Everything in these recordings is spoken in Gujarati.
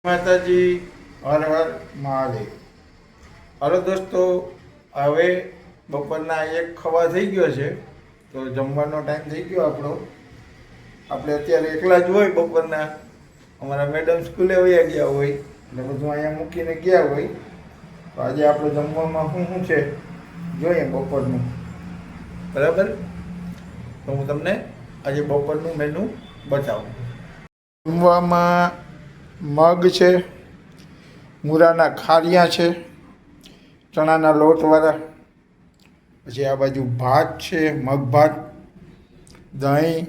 માતાજી, હર હર મહાદેવ. હલો દોસ્તો, હવે બપોરના એક ખવા થઈ ગયો છે, તો જમવાનો ટાઈમ થઈ ગયો આપણો. આપણે અત્યારે એકલા જ હોય બપોરના. અમારા મેડમ સ્કૂલે વયા ગયા હોય એટલે બધું અહીંયા મૂકીને ગયા હોય. તો આજે આપણે જમવામાં શું શું છે જોઈએ બપોરનું, બરાબર. તો હું તમને આજે બપોરનું મેનુ બતાવું. જમવામાં મગ છે, મૂળાના ખારિયા છે, ચણાના લોટવાળા, પછી આ બાજુ ભાત છે, મગ ભાત, દહીં,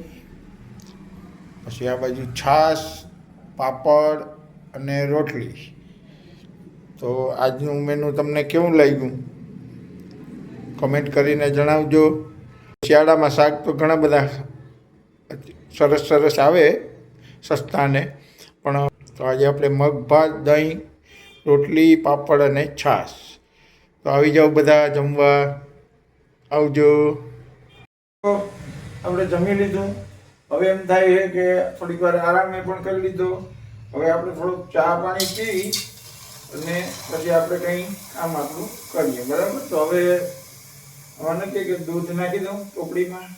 પછી આ બાજુ છાશ, પાપડ અને રોટલી. તો આજનું મેનુ તમને કેવું લાગ્યું કમેન્ટ કરીને જણાવજો. શિયાળામાં શાક તો ઘણા બધા સરસ સરસ આવે સસ્તાને, પણ તો આજે આપણે મગ ભાત, દહીં, રોટલી, પાપડ અને છાશ. તો આવી જાઓ બધા જમવા, આવજો. તો આપણે જમી લીધું, હવે એમ થાય છે કે થોડીક વાર આરામે પણ કરી લીધો. હવે આપણે થોડુંક ચા પાણી પી અને પછી આપણે કંઈ કામ આપણું કરીએ, બરાબર. તો હવે નથી કે દૂધ નાખી દઉં ટોપડીમાં.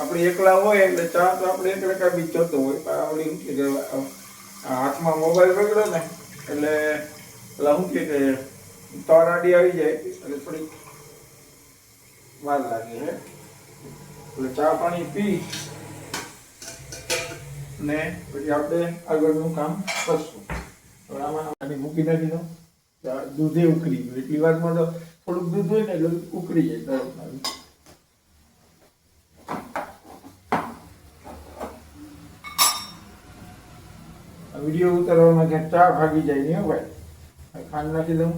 આપણે એકલા હોય એટલે ચા તો આપણે એક રકા બી જતો હોય, પણ આવડી શું કે હાથમાં મોબાઈલ પકડો ને એટલે પેલા શું કે તરાડી આવી જાય એટલે થોડીક વાર લાગે છે. એટલે ચા પાણી પી ને પછી આપણે આગળનું કામ કરશું. હવે આમાં મૂકી નાખી દઉં, દૂધે ઉકળી ગયું. એટલી વારમાં તો થોડુંક દૂધ હોય ને એટલે ઉકળી જાય તરત. વિડીયો ઉતારવામાં ક્યાંક ચા ભાગી જાય નહીં ભાઈ. ખાંડ નાખી દઉં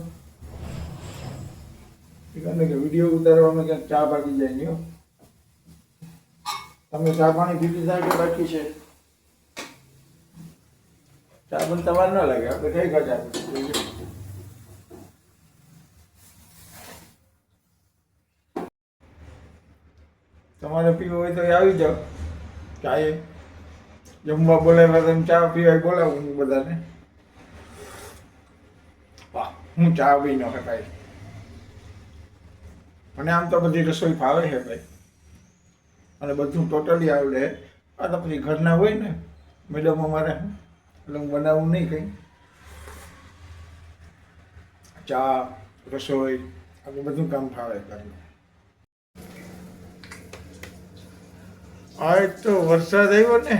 કે વિડીયો ઉતારવામાં ક્યાંક ચા ભાગી જાય નહીં. તમે ચા પાણી પી લીધા કે બાકી છે? ચા પણ તમારે ના લાગે, આપણે કઈ ચા તમારે પીવો હોય તો આવી જાઓ. ચાય જમવા બોલાવ્યા તમે ચા પીવા બોલાવું હું બધાને. હું ચા પી ન શકાય, અને આમ તો બધી રસોઈ ફાવે છે ભાઈ, અને બધું ટોટલી આવડે. આ તો પછી ઘરના હોય ને મેડમ અમારે, એટલે હું બનાવું નહીં કંઈ. ચા, રસોઈ, આપણે બધું કામ ફાવે ઘરનું. આ તો વરસાદ આવ્યો ને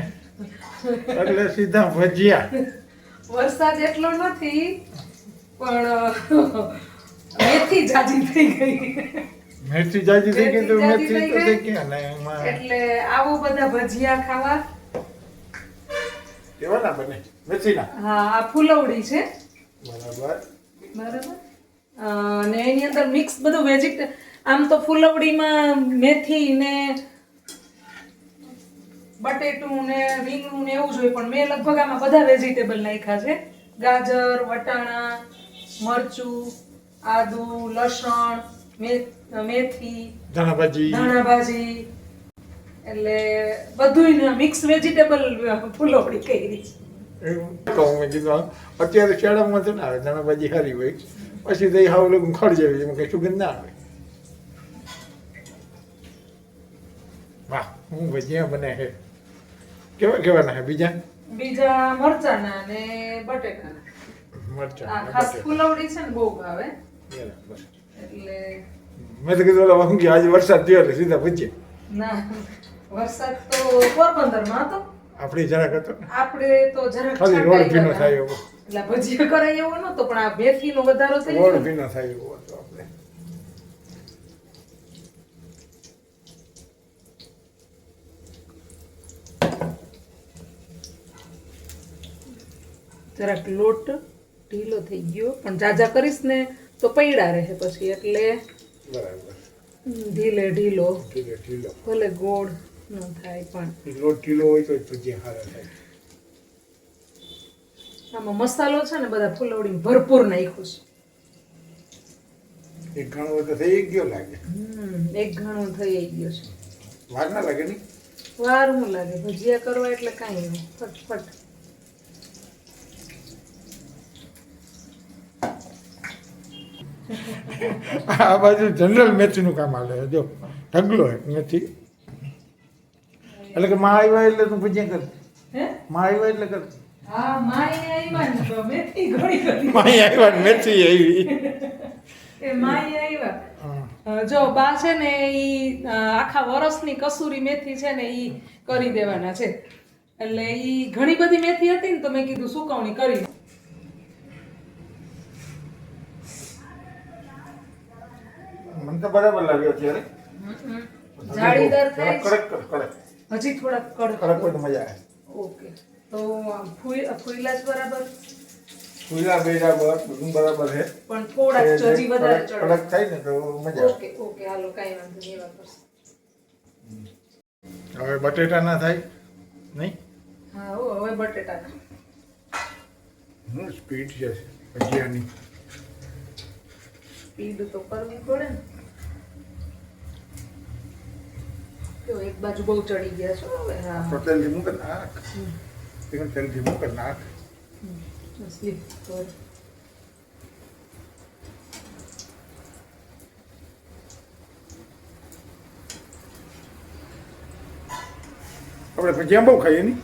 એટલે સીધા ભજીયા. વરસાદ એટલો નથી પણ મેથી જાજી થઈ ગઈ. મેથી જાજી થઈ ગઈ તો મેથી તો થઈ ગયા ને એમાં. એટલે આવો બધા ભજીયા ખાવા. કેવાના બને? મેથીના? હા, આ ફૂલવડી છે. બરાબર. અને એની અંદર મિક્સ બધું આમ તો ફૂલવડીમાં મેથી ને બટેટું ને રીંગણું ને એવું જ હોય, પણ મેં લગભગ આમાં બધા વેજીટેબલ નાખ્યા છે. ગાજર, વટાણા, મરચું, આદુ, લસણ, મેથી, ધાણાભાજી, એટલે બધું મિક્સ વેજીટેબલ ફૂલવડી કરી છે. એવું કહું મેં કીધું અત્યારે શિયાળામાં તો ના આવે, ધાણાભાજી સારી હોય, પછી તો હાવ લોકો ખડ જાય એમાં કઈ સુગંધ ના આવે. વાહ, હું ભજીયા બને છે. કેવા કેવાના છે બીજા? બીજા મરચાના ને બટેટાના. મરચા ખાસ ફૂલવડી છે ને બહુ ભાવે. બરાબર. એટલે મેં તો કીધું હું કે આજે વરસાદ થયો એટલે સીધા ભજીયા. ના, વરસાદ તો પોરબંદરમાં હતો. આપણે જરાક હતો, આપણે તો જરાક ખાલી રોડ ભીનો થાય એવો. એટલે ભજીયા કરાય એવો નતો, પણ આ મેથીનો વધારો થઈ ગયો, રોડ ભીનો થાય એવો હતો. આપણે જરાક લોટ ઢીલો થઈ ગયો, પણ જાજા કરીશ ને તો પૈડા રહે પછી, એટલે બરાબર ઢીલે ઢીલો ઢીલો ભલે ગોળ ન થાય પણ લોટ ઢીલો હોય તો ભજીયા સારા થાય. આમાં મસાલો છે ને બધા ફૂલવડી ભરપૂર નાખ્યો છે. એક ઘણો તો થઈ ગયો લાગે. એક ઘણો થઈ ગયો છે. વાર ના લાગે નહીં? વાર હું લાગે ભજીયા કરવા એટલે કાંઈ નહીં, ફટફટ. આ બાજુ જનરલ મેથીનું કામ હાલે છે. જો ઢગલો એક મેથી એટલે કે માં આવ્યા એટલે તું ભજીયા કર. હે માં આવ્યા એટલે કર. હા માઈ આવ્યા ને તો મેથી ઘણી કરી માં આવ્યા ને મેથી આવી. એ માઈ આવ્યા હા. જો બા છે ને ઈ આખા વરસની કસૂરી મેથી છે ને ઈ કરી દેવાના છે એટલે ઈ ઘણી બધી મેથી હતી ને તો મેં કીધું સુકવણી કરી. મને તો બરાબર લાગ્યો અત્યારે. જાળીદાર થાય છે. કડક કર કડક હજી થોડાક કડક કડક હોય તો મજા આવે. ઓકે તો ફૂઈલા જ બરાબર ખુલ્લા બરાબર બધું બરાબર છે. પણ થોડાક હજી વધારે ચડે. કડક થાય ને તો મજા આવે. ઓકે ઓકે હાલો કાંઈ વાંધો નહીં એવા કરશે. હવે બટેટા ના થાય નહીં. હા હો હવે બટેટા સ્પીડ છે ભજીયાની. સ્પીડ તો કરવી પડે ને. જો એક બાજુ બહુ ચડી ગયા છો હવે. હા તો તેલ ધીમું કર નાખ. તેલ ધીમું કર નાખ. સ્લીપ કર. આપણે ભજીયા બહુ ખાઈએ નહીં.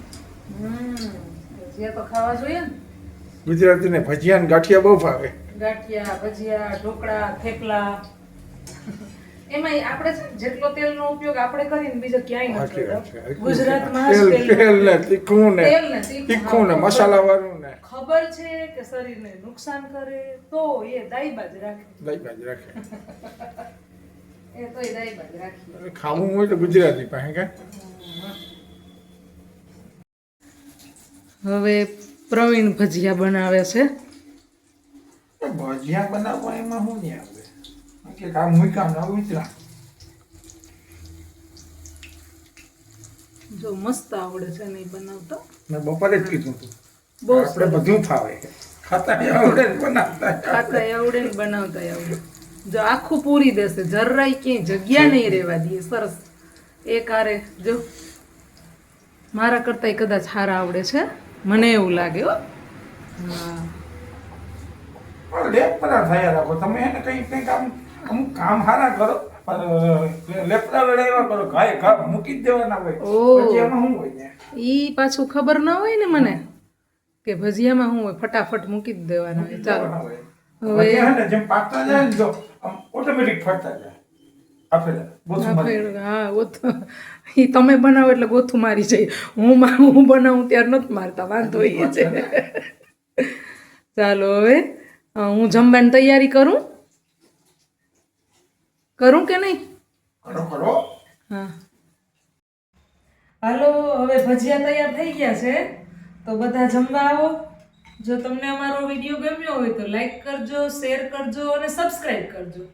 ભજીયા તો ખાવા જોઈએ ને. ગુજરાતીને ભજીયા ને ગાંઠિયા બહુ ભાવે. ગાંઠિયા ભજીયા ઢોકળા થેપલા એમાં આપણે છે ને જેટલો તેલનો ઉપયોગ આપણે કરીને બીજો ક્યાંય નથી કરતા. ગુજરાતમાં જ તેલ ને તીખું ને તેલ ને તીખું ને મસાલા વાળું ને ખબર છે કે શરીરને નુકસાન કરે તો એ દાઈબા જ રાખે. દહીં બાજ રાખે. એ તોય દાઈબા જ રાખી. ખાવું હોય તો ગુજરાતી પાસે કે. હવે પ્રવીણ ભજીયા બનાવે છે. ભજીયા બનાવવા એમાં શું નહીં આવે કે કામ મૂક્યા ના ઉતરા. જો મસ્ત આવડે છે નહીં બનાવતો. મેં બપોરે જ કીધું હતું બહુ આપણે બધું ફાવે ખાતા આવડે ને બનાવતા ખાતા આવડે ને બનાવતા આવડે. જો આખું પૂરી દેશે જરાય ક્યાંય જગ્યા નહીં રહેવા દે. સરસ એક આરે જો મારા કરતાંય કદાચ સારા આવડે છે મને એવું લાગે હો. હા લેપડા થયા રાખો તમે એને કઈ કામ અમુક કામ સારા કરો પણ લેપડા લડાવ્યા કરો ઘાય ઘા મૂકી જ દેવાના હોય. ઓહ. પછી એમાં શું હોય ને ઈ પાછું ખબર ના હોય ને મને કે ભજીયામાં શું હોય ફટાફટ મૂકી જ દેવાના હોય. ચાલો હવે ભજીયા હે ને જેમ પાકતા જાય ને જો આમ ઓટોમેટિક ફરતા જાય. આપણે ગોથું મારી જાય. હા ઈ તમે બનાવો એટલે ગોથું મારી જાય. હું બનાવું ત્યારે નથી મારતા વાંધો એ છે. ચાલો હવે હું જમવાની તૈયારી કરું કે નહીં? કરો કરો. હા હાલો હવે ભજીયા તૈયાર થઈ ગયા છે તો બધા જમવા આવો. જો તમને અમારો વિડીયો ગમ્યો હોય તો લાઈક કરજો, શેર કરજો અને સબસ્ક્રાઈબ કરજો.